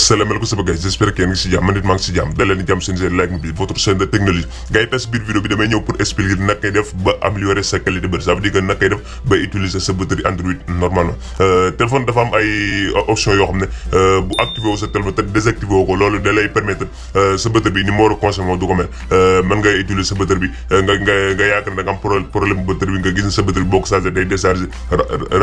salaamaaleykum sama gars j'espère que yéen ngi si jàmm man nit maa ngi si jàmm da leen di jàmm seen chaîne Like Mobile votre chaîne de technologie gars yi tas biir vidéo bi damay ñëw pour expliquer naka ngay def ba améliorer sa qualité de batterie ça veut dire que naka ngay def ba utiliser sa batterie Android normalement téléphone dafa am ay options yoo xam ne bu activé wu sa téléphone te désactivé wu ko loolu da lay permettre sa batterie bi ni mu war a consommer du ko mel mën ngay utiliser sa batterie bi nga yaakaar ne da nga am problème bu batterie bi nga gis ne sa batterie bi boo ko chargé day décharger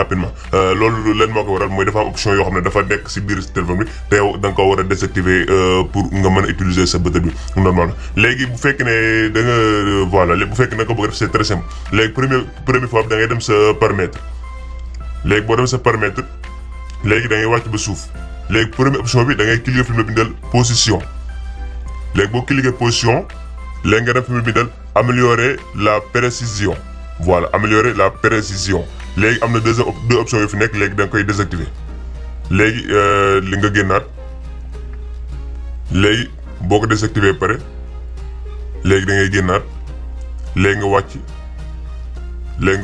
rapidement loolu leen moo ko waral mooy dafa am option yoo xam ne dafa nekk si biir téléphone bi te yow da nga ko war a désactiver pour nga mën a utiliser sa batterie bi normalement léegi bu fekkee ne da nga voilà léegi bu fekkee ne nga ko bëgg a def c'est très simple léegi première fois da ngay dem sa paramètre léegi boo dem sa paramètre léegi da ngay wàcc ba suuf léegi première option bi da ngay cliquer fi mu la bindal position léegi boo cliquer position léegi nga dem fi mu bindal améliorer la précision voilà améliorer la précision léegi am na deux options yu fi nekk léegi da nga koy désactiver léegi li nga génnaat léegi boo ko désactiver pare léegi da ngay génnaat léegi nga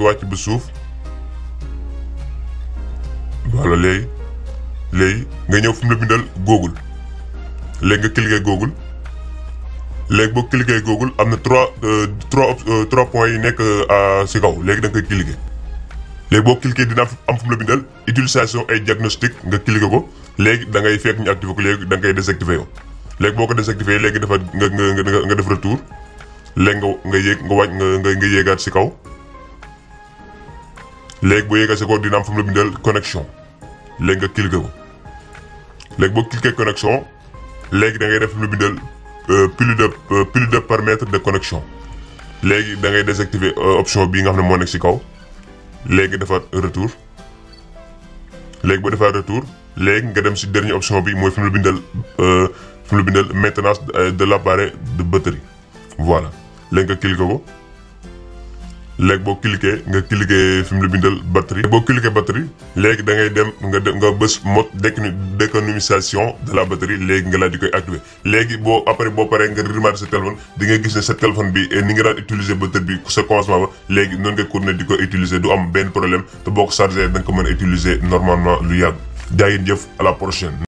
wàcc ba suuf voilà léegi nga ñëw fi mu la bindal Google léegi nga cliquer Google léegi boo cliquer Google am na trois points yi nekk si kaw léegi da nga koy cliquer léegi boo cliquer dina am fu mu la bindal utilisation et diagnostic nga cliquer ko léegi da ngay fekk ñu activer ko léegi da nga koy désactiver yow léegi boo ko désactiver léegi dafa nga def retour léegi nga yéeg nga wàcc nga yéegaat si kaw léegi boo yéegaat si kaw dina am fu mu la bindal connexion léegi nga cliquer ko léegi boo cliquer connexion léegi da ngay def fu mu la bindal plus de paramètres de connexion léegi da ngay désactiver option bii nga xam ne moo nekk si kaw léegi defaat retour léegi boo defaat retour léegi nga dem si dernière option bi mooy fi mu la bindal maintenance de l'appareil de batterie voilà léegi nga cliquer ko léegi boo cliquer nga cliquer fi mu la bindal batterie boo cliquer batterie léegi da ngay dem nga bës mode d'économisation de la batterie léegi nga laa di koy activer léegi boo paree nga remarquer sa téléphone di nga gis ne sa téléphone bi ni nga daan utiliser batterie bi sa commencement ba léegi noonu nga continuer di ko utiliser du am benn problème te boo ko chargé da nga ko mën a utiliser normalement lu yàgg jaa ngeen jëf à la prochaine.